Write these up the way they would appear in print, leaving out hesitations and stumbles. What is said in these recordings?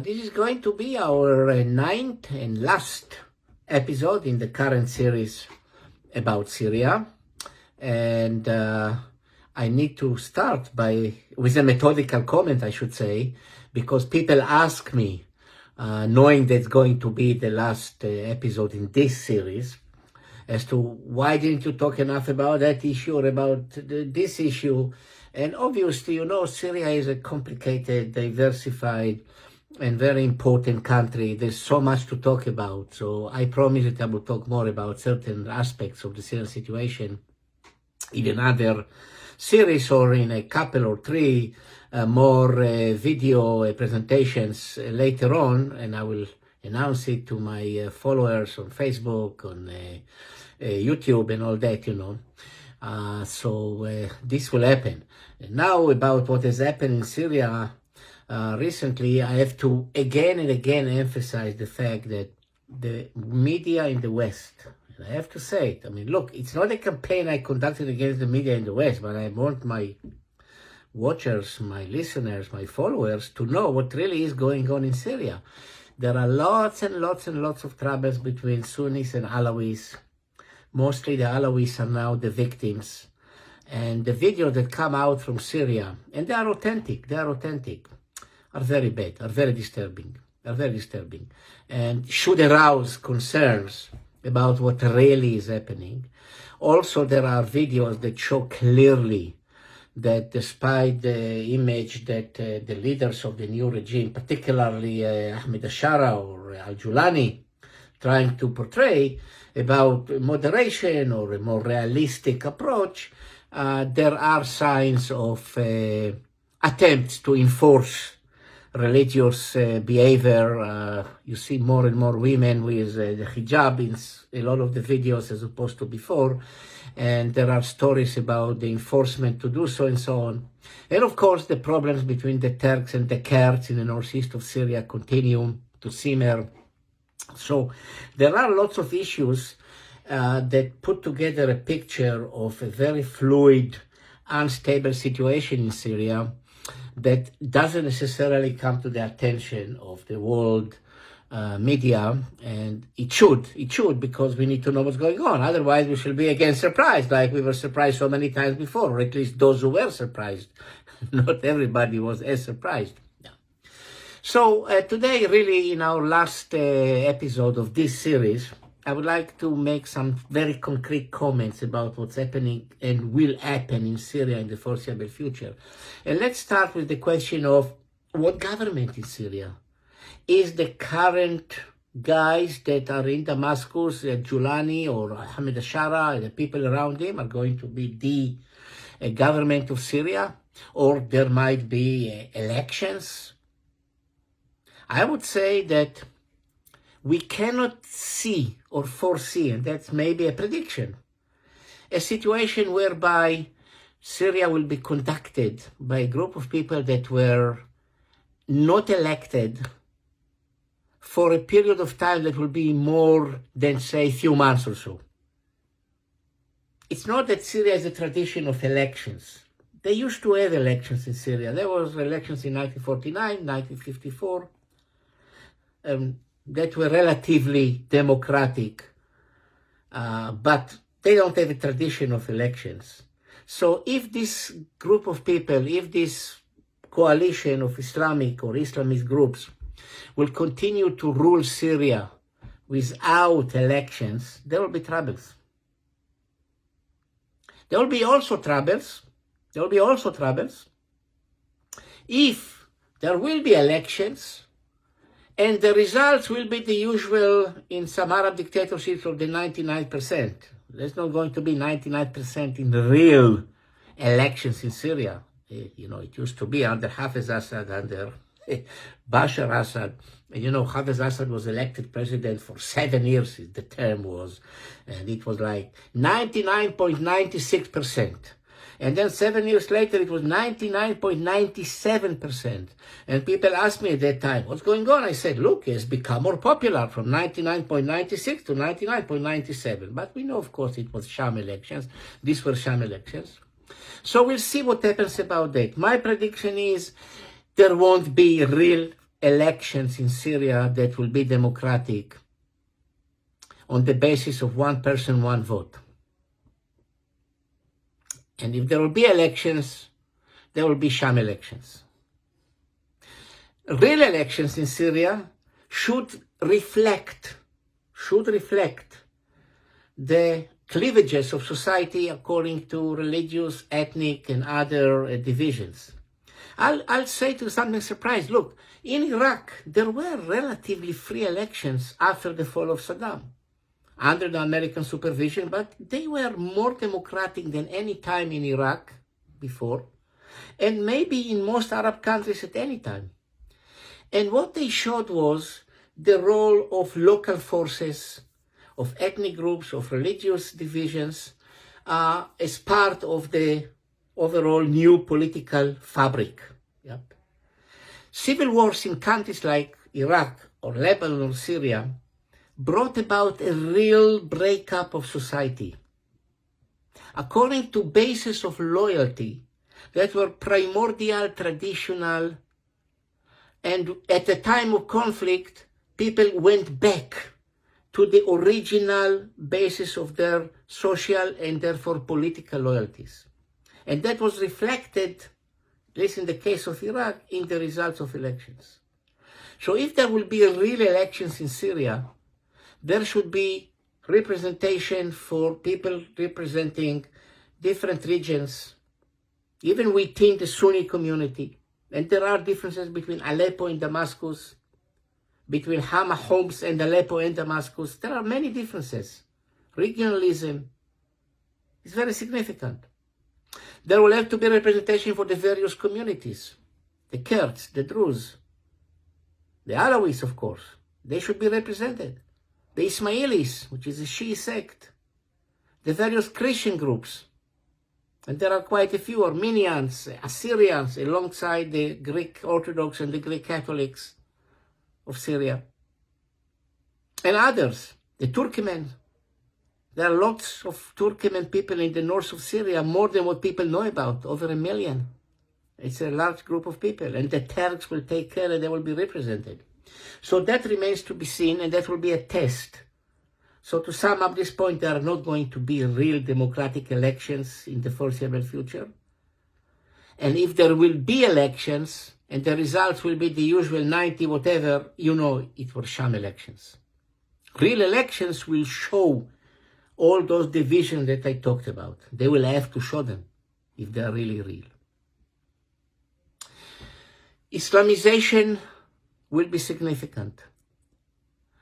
This is going to be our ninth and last episode in the current series about Syria. And I need to start with a methodical comment, I should say, because people ask me, knowing that it's going to be the last episode in this series, as to why didn't you talk enough about that issue or about this issue. And obviously, Syria is a complicated, diversified, and very important country. There's so much to talk about. So I promise that I will talk more about certain aspects of the Syrian situation in another series or in a couple or three more video presentations later on. And I will announce it to my followers on Facebook, on YouTube and all that, So this will happen. And now about what has happened in Syria recently, I have to again and again emphasize the fact that the media in the West, and I have to say it, look, it's not a campaign I conducted against the media in the West, but I want my watchers, my listeners, my followers to know what really is going on in Syria. There are lots and lots and lots of troubles between Sunnis and Alawis. Mostly the Alawis are now the victims. And the videos that come out from Syria, and they are authentic, are very bad, are very disturbing, and should arouse concerns about what really is happening. Also, there are videos that show clearly that despite the image that the leaders of the new regime, particularly Ahmed Ashara or Al-Julani, trying to portray about moderation or a more realistic approach, there are signs of attempts to enforce religious behavior. You see more and more women with the hijab in a lot of the videos as opposed to before. And there are stories about the enforcement to do so and so on. And of course, the problems between the Turks and the Kurds in the northeast of Syria continue to simmer. So there are lots of issues that put together a picture of a very fluid, unstable situation in Syria that doesn't necessarily come to the attention of the world media, and it should, because we need to know what's going on. Otherwise, we shall be again surprised, like we were surprised so many times before, or at least those who were surprised. Not everybody was as surprised. So today, really, in our last episode of this series, I would like to make some very concrete comments about what's happening and will happen in Syria in the foreseeable future. And let's start with the question of what government in Syria? Is the current guys that are in Damascus, Julani or Ahmed Ashara and the people around him are going to be the government of Syria? Or there might be elections? I would say that we cannot see or foresee, and that's maybe a prediction, a situation whereby Syria will be conducted by a group of people that were not elected for a period of time that will be more than, say, a few months or so. It's not that Syria has a tradition of elections. They used to have elections in Syria. There was elections in 1949, 1954, that were relatively democratic, but they don't have a tradition of elections. So if this group of people, if this coalition of Islamic or Islamist groups will continue to rule Syria without elections, there will be troubles. There will be also troubles if there will be elections and the results will be the usual in some Arab dictatorships of the 99%. There's not going to be 99% in the real elections in Syria. It used to be under Hafez Assad, under Bashar Assad. Hafez Assad was elected president for 7 years, the term was, and it was like 99.96%. And then 7 years later, it was 99.97%. And people asked me at that time, what's going on? I said, look, it's become more popular from 99.96 to 99.97. But we know, of course, it was sham elections. These were sham elections. So we'll see what happens about that. My prediction is there won't be real elections in Syria that will be democratic on the basis of one person, one vote. And if there will be elections, there will be sham elections. Real elections in Syria should reflect the cleavages of society according to religious, ethnic, and other divisions. I'll say to something surprised. Look, in Iraq, there were relatively free elections after the fall of Saddam, under the American supervision, but they were more democratic than any time in Iraq before, and maybe in most Arab countries at any time. And what they showed was the role of local forces, of ethnic groups, of religious divisions, as part of the overall new political fabric. Yep. Civil wars in countries like Iraq or Lebanon or Syria brought about a real breakup of society, according to bases of loyalty that were primordial, traditional, and at the time of conflict, people went back to the original basis of their social and therefore political loyalties. And that was reflected, at least in the case of Iraq, in the results of elections. So if there will be real elections in Syria, there should be representation for people representing different regions, even within the Sunni community. And there are differences between Aleppo and Damascus, between Hama, Homs, and Aleppo and Damascus. There are many differences. Regionalism is very significant. There will have to be representation for the various communities, the Kurds, the Druze, the Alawis, of course. They should be represented. The Ismailis, which is a Shia sect, the various Christian groups, and there are quite a few, Armenians, Assyrians, alongside the Greek Orthodox and the Greek Catholics of Syria, and others, the Turkmen. There are lots of Turkmen people in the north of Syria, more than what people know about, over 1 million. It's a large group of people, and the Turks will take care and they will be represented. So that remains to be seen, and that will be a test. So to sum up this point, there are not going to be real democratic elections in the foreseeable future. And if there will be elections, and the results will be the usual 90 whatever, you know it were sham elections. Real elections will show all those divisions that I talked about. They will have to show them if they are really real. Islamization will be significant.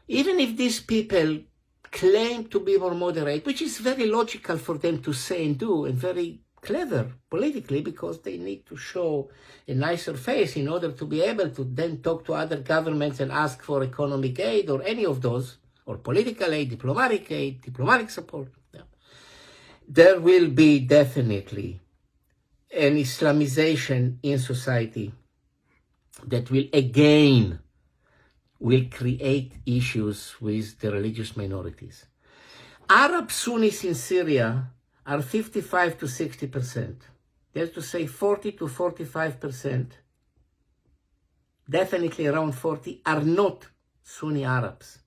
Even if these people claim to be more moderate, which is very logical for them to say and do, and very clever politically, because they need to show a nicer face in order to be able to then talk to other governments and ask for economic aid or any of those, or political aid, diplomatic support. Yeah. There will be definitely an Islamization in society that will create issues with the religious minorities. Arab Sunnis in Syria are 55 to 60%. That's to say 40 to 45%, definitely around 40, are not Sunni Arabs.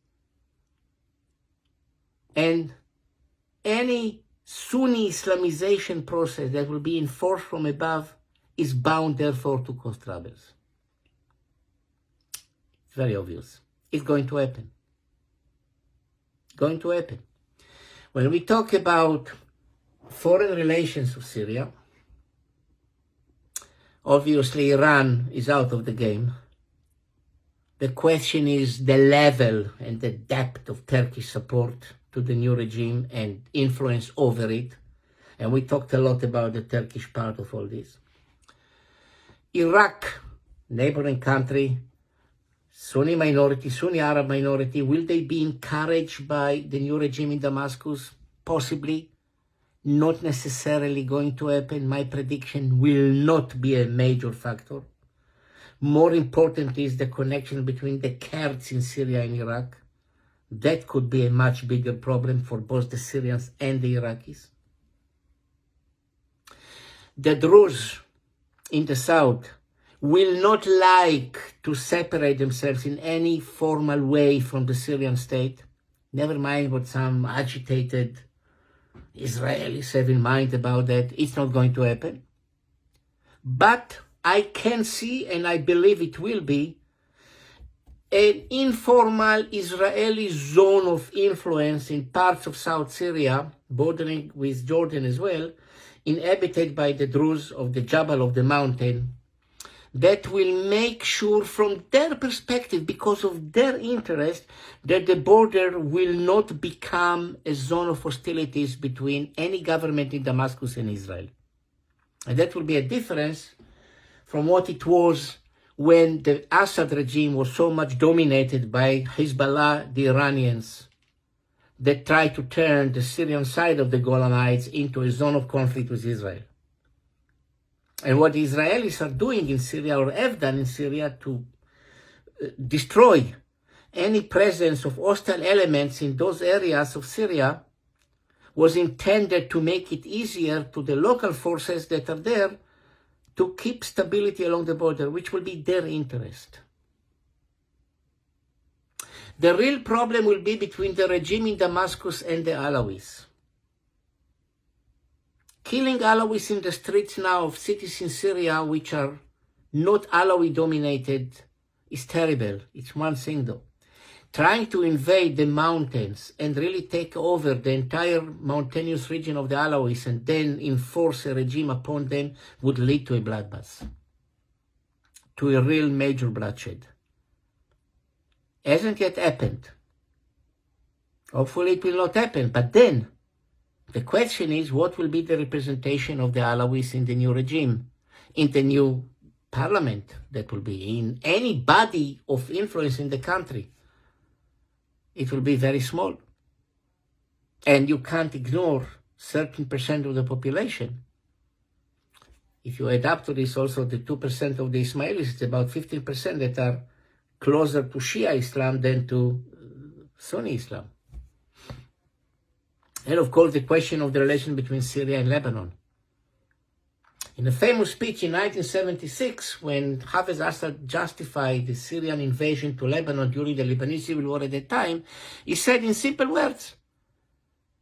And any Sunni Islamization process that will be enforced from above is bound, therefore, to cause troubles. It's very obvious. It's going to happen. Going to happen. When we talk about foreign relations of Syria, obviously Iran is out of the game. The question is the level and the depth of Turkish support to the new regime and influence over it. And we talked a lot about the Turkish part of all this. Iraq, neighboring country, Sunni minority, Sunni Arab minority, will they be encouraged by the new regime in Damascus? Possibly. Not necessarily going to happen. My prediction will not be a major factor. More important is the connection between the Kurds in Syria and Iraq. That could be a much bigger problem for both the Syrians and the Iraqis. The Druze in the south will not like to separate themselves in any formal way from the Syrian state. Never mind what some agitated Israelis have in mind about that. It's not going to happen. But I can see, and I believe it will be, an informal Israeli zone of influence in parts of South Syria, bordering with Jordan as well, inhabited by the Druze of the Jabal of the mountain, that will make sure from their perspective, because of their interest, that the border will not become a zone of hostilities between any government in Damascus and Israel. And that will be a difference from what it was when the Assad regime was so much dominated by Hezbollah, the Iranians, that tried to turn the Syrian side of the Golan Heights into a zone of conflict with Israel. And what the Israelis are doing in Syria, or have done in Syria, to destroy any presence of hostile elements in those areas of Syria, was intended to make it easier to the local forces that are there to keep stability along the border, which will be their interest. The real problem will be between the regime in Damascus and the Alawis. Killing Alawis in the streets now of cities in Syria which are not Alawi dominated is terrible. It's one thing though. Trying to invade the mountains and really take over the entire mountainous region of the Alawis and then enforce a regime upon them would lead to a bloodbath, to a real major bloodshed. Hasn't yet happened. Hopefully it will not happen, but then the question is, what will be the representation of the Alawis in the new regime, in the new parliament that will be, in any body of influence in the country? It will be very small. And you can't ignore 13% of the population. If you add up to this also the 2% of the Ismailis, it's about 15% that are closer to Shia Islam than to Sunni Islam. And of course, the question of the relation between Syria and Lebanon. In a famous speech in 1976, when Hafez Assad justified the Syrian invasion to Lebanon during the Lebanese civil war at that time, he said in simple words,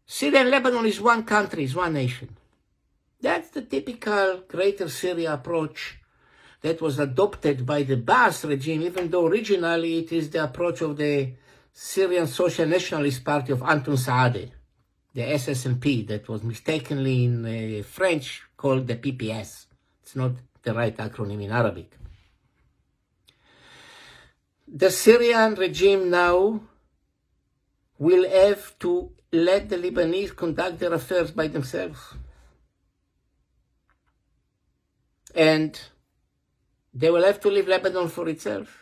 Syria and Lebanon is one country, is one nation. That's the typical Greater Syria approach that was adopted by the Ba'ath regime, even though originally it is the approach of the Syrian Social Nationalist Party of Anton Saadeh, the SSNP, that was mistakenly in French called the PPS. It's not the right acronym in Arabic. The Syrian regime now will have to let the Lebanese conduct their affairs by themselves. And they will have to leave Lebanon for itself.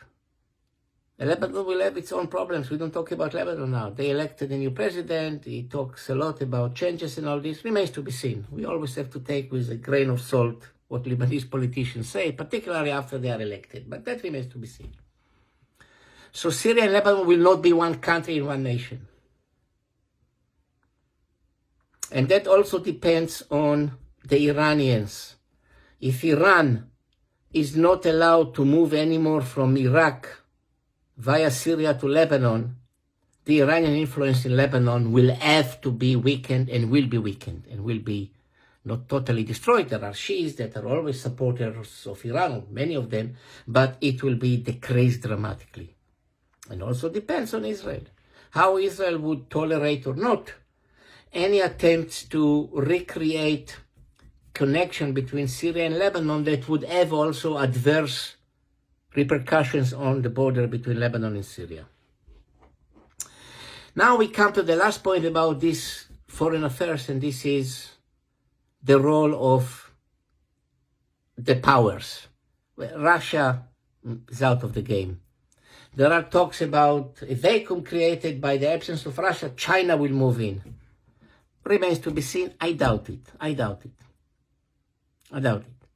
Lebanon will have its own problems. We don't talk about Lebanon now. They elected a new president. He talks a lot about changes and all this. Remains to be seen. We always have to take with a grain of salt what Lebanese politicians say, particularly after they are elected. But that remains to be seen. So Syria and Lebanon will not be one country in one nation. And that also depends on the Iranians. If Iran is not allowed to move anymore from Iraq via Syria to Lebanon, the Iranian influence in Lebanon will have to be weakened and will be weakened and will be not totally destroyed. There are Shiites that are always supporters of Iran, many of them, but it will be decreased dramatically. And also depends on Israel, how Israel would tolerate or not any attempts to recreate connection between Syria and Lebanon that would have also adverse repercussions on the border between Lebanon and Syria. Now we come to the last point about this foreign affairs, and this is the role of the powers. Well, Russia is out of the game. There are talks about a vacuum created by the absence of Russia. China will move in. Remains to be seen. I doubt it. I doubt it. I doubt it.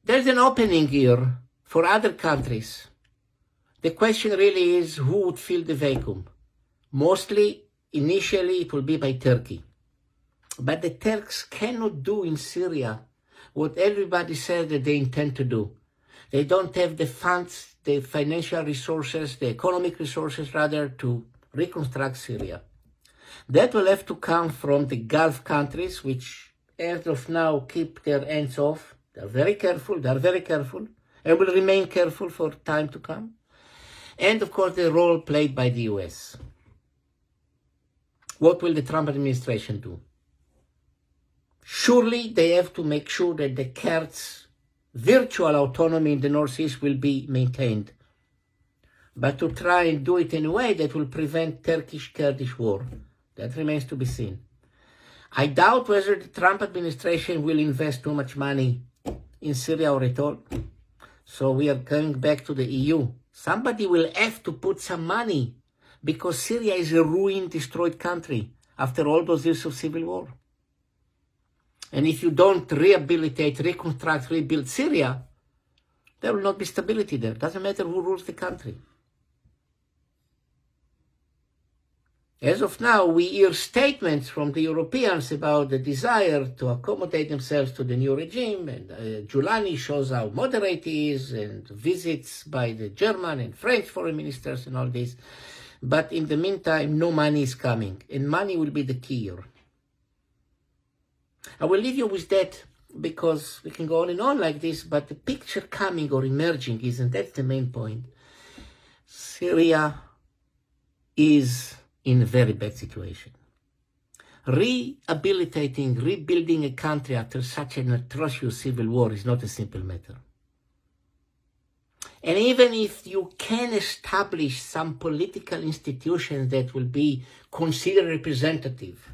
There's an opening here for other countries. The question really is who would fill the vacuum. Mostly, initially, it will be by Turkey. But the Turks cannot do in Syria what everybody said that they intend to do. They don't have the funds, the financial resources, the economic resources rather, to reconstruct Syria. That will have to come from the Gulf countries, which as of now keep their hands off. They're very careful, and will remain careful for time to come. And of course the role played by the US. What will the Trump administration do? Surely they have to make sure that the Kurds' virtual autonomy in the northeast will be maintained. But to try and do it in a way that will prevent Turkish-Kurdish war, that remains to be seen. I doubt whether the Trump administration will invest too much money in Syria or at all. So we are going back to the EU. Somebody will have to put some money, because Syria is a ruined, destroyed country after all those years of civil war. And if you don't rehabilitate, reconstruct, rebuild Syria, there will not be stability there. Doesn't matter who rules the country. As of now, we hear statements from the Europeans about the desire to accommodate themselves to the new regime, and Giuliani shows how moderate he is, and visits by the German and French foreign ministers and all this. But in the meantime, no money is coming, and money will be the key here. I will leave you with that, because we can go on and on like this, but the picture coming or emerging is, and that's the main point, Syria is in a very bad situation. Rehabilitating, rebuilding a country after such an atrocious civil war is not a simple matter. And even if you can establish some political institutions that will be considered representative,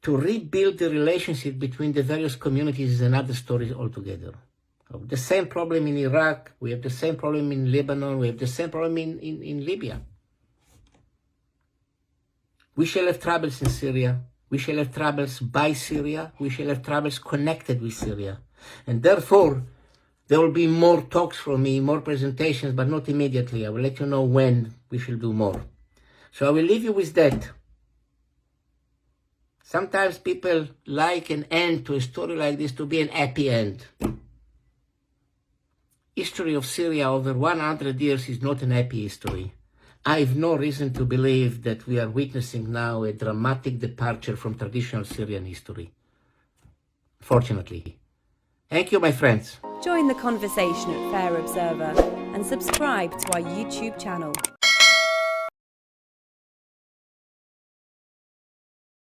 to rebuild the relationship between the various communities is another story altogether. The same problem in Iraq, we have the same problem in Lebanon, we have the same problem in Libya. We shall have troubles in Syria, we shall have troubles by Syria, we shall have troubles connected with Syria. And therefore, there will be more talks from me, more presentations, but not immediately. I will let you know when we shall do more. So I will leave you with that. Sometimes people like an end to a story like this to be an happy end. History of Syria over 100 years is not an happy history. I have no reason to believe that we are witnessing now a dramatic departure from traditional Syrian history. Fortunately. Thank you, my friends. Join the conversation at Fair Observer and subscribe to our YouTube channel.